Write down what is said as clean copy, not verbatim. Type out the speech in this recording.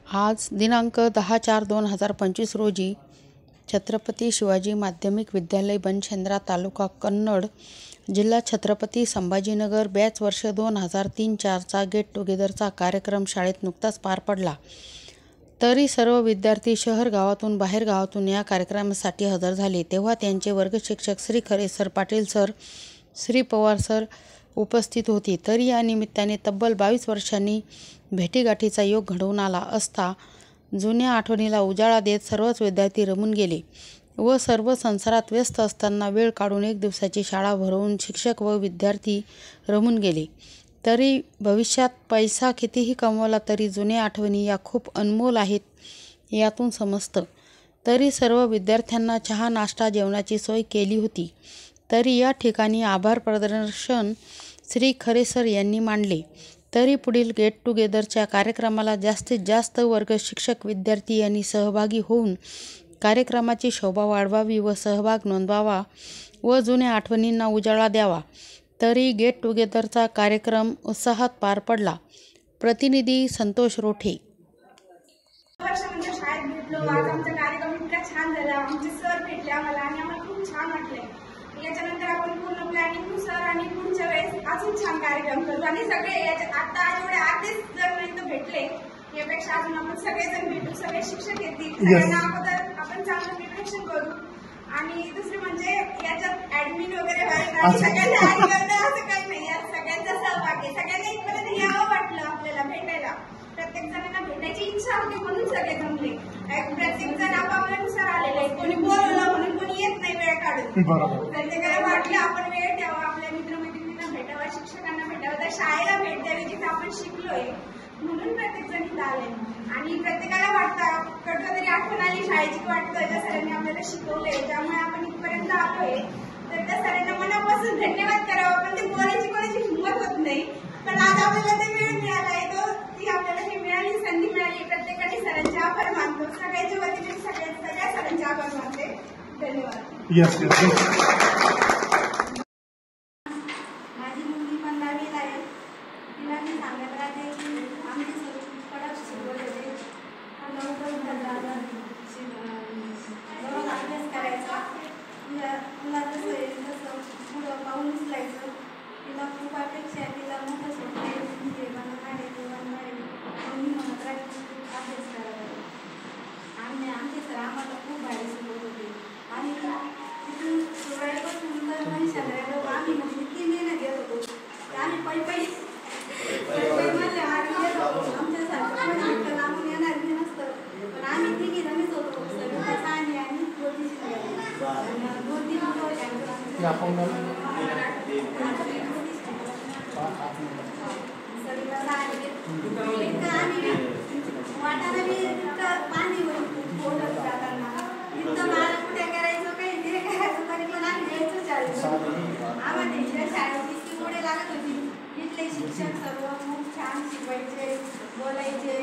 आज दिनांक 10/4/2025 रोजी छत्रपती शिवाजी माध्यमिक विद्यालय बनशेंद्रा तालुका कन्नड जिल्हा छत्रपती संभाजीनगर बॅच वर्ष 2003-04चा गेट टुगेदरचा कार्यक्रम शाळेत नुकताच पार पडला. तरी सर्व विद्यार्थी शहर गावातून बाहेर गावातून या कार्यक्रमासाठी हजर झाले. तेव्हा त्यांचे वर्ग शिक्षक Shri Khare sir, Patil sir, Shri Pawar sir उपस्थित होते. तरी या निमित्ताने तब्बल 22 वर्षांनी भेटीगाठीचा योग घडवून आला असता जुन्या आठवणीला उजाळा देत सर्वच विद्यार्थी रमून गेले व सर्व संसारात व्यस्त असताना वेळ काढून एक दिवसाची शाळा भरवून शिक्षक व विद्यार्थी रमून गेले. तरी भविष्यात पैसा कितीही कमवला तरी जुन्या आठवणी या खूप अनमोल आहेत यातून समजतं. तरी सर्व विद्यार्थ्यांना चहा नाश्ता जेवणाची सोय केली होती. तरी या ठिकाणी आभार प्रदर्शन श्री खरे सर यांनी मांडले. तरी पुढील गेट टुगेदरच्या कार्यक्रमाला जास्तीत जास्त वर्ग शिक्षक विद्यार्थी यांनी सहभागी होऊन कार्यक्रमाची शोभा वाढवावी व सहभाग नोंदवावा व जुन्या आठवणींना उजाळा द्यावा. तरी गेट टुगेदरचा कार्यक्रम उत्साहात पार पडला. प्रतिनिधी संतोष रोठे. शाळेत भेटलो. आज आमचा कार्यक्रम इतका छान झाला. आमचे सर भेटले आम्हाला आणि आम्हाला खूप छान वाटले. याच्यानंतर आपण पूर्ण प्लॅनिंग नुसार आणि पुढच्या वेळेस अजून छान कार्यक्रम करू आणि सगळे आता एवढे आधीच जर इथं भेटले यापेक्षा अजून आपण सगळेजण भेटू. सगळे शिक्षक येतील. सगळ्यांना अगोदर आपण चांगलं प्रिपरेशन करू आणि दुसरे म्हणजे याच्यात ऍडमिन वगैरे व्हायला सगळ्यांना असं काही नाही. यात सगळ्यांचा सहभाग आहे. सगळ्यांना इथपर्यंत यावं वाटलं आपल्याला भेटायला. प्रत्येक जणांना भेटायची इच्छा होती म्हणून सगळे जमले. प्रत्येक जण आपापल्यानुसार आलेले आहे. कोणी बोलवलं म्हणून कोणी येत नाही वेळ काढून. प्रत्येकाला वाटलं आपण वेळ द्यावा, आपल्या मित्रमैत्रिणींना भेटावा, शिक्षकांना भेटावं, तर शाळेला भेट द्यावी जिथे आपण शिकलोय म्हणून प्रत्येक जण इथं आले. आणि प्रत्येकाला वाटतं कुठेतरी आठवण आली शाळेची वाटतं ज्या सरांनी आपल्याला शिकवलंय त्यामुळे आपण इथपर्यंत आलोय. तर त्या सरांना मनापासून धन्यवाद करावा. पण ते बोलायची कोणाची हिंमत होत नाही. पण आज आपल्याला ते वेळ मिळालाय तो ती आपल्याला ही मिळाली संधी मिळाली. प्रत्येकाने सरांचे आभार मानतो. सगळ्यांच्या वतीने सगळ्या सरांचे आभार मानते. धन्यवाद. माझी मुलगी पण 10वीला आहे. तिला मी सांगत राहते की आमची कडक शिकवले होते. लवकर दररोज अभ्यास करायचा. तुला जसं येईल तसं पुढं पाऊल उचलायचं. तिला खूप अपेक्षा आहे. तिला मोठं स्वप्न आहे. हे बनवणार आहे ते बनवणार आहे मी म्हणत राहते अभ्यास करायला. आमचे सर आम्हाला खूप भारी शिकवत होते आणि तिथून सुरुवातीपासून तर मनीषाला आम्ही म्हणजे ती मेहनत घेत होतो. आम्ही पै मध्ये आम्ही येत होतो. आमच्यासारखं लांबून येणार मी नसतं. पण आम्ही तिघी जमीच होतो. सगळं सानी आणि ज्योतिषी दोन-तीन आम्ही वाटायला मी तिथं पाणी बोलत जाताना तिथं मला कुठे करायचं काही ते करायचं तरी पण आम्ही यायचं शाळेत. आम्हाला इथल्या शाळेची ती पुढे लागत होती. इथले शिक्षक सर्व खूप छान शिकवायचे, बोलायचे.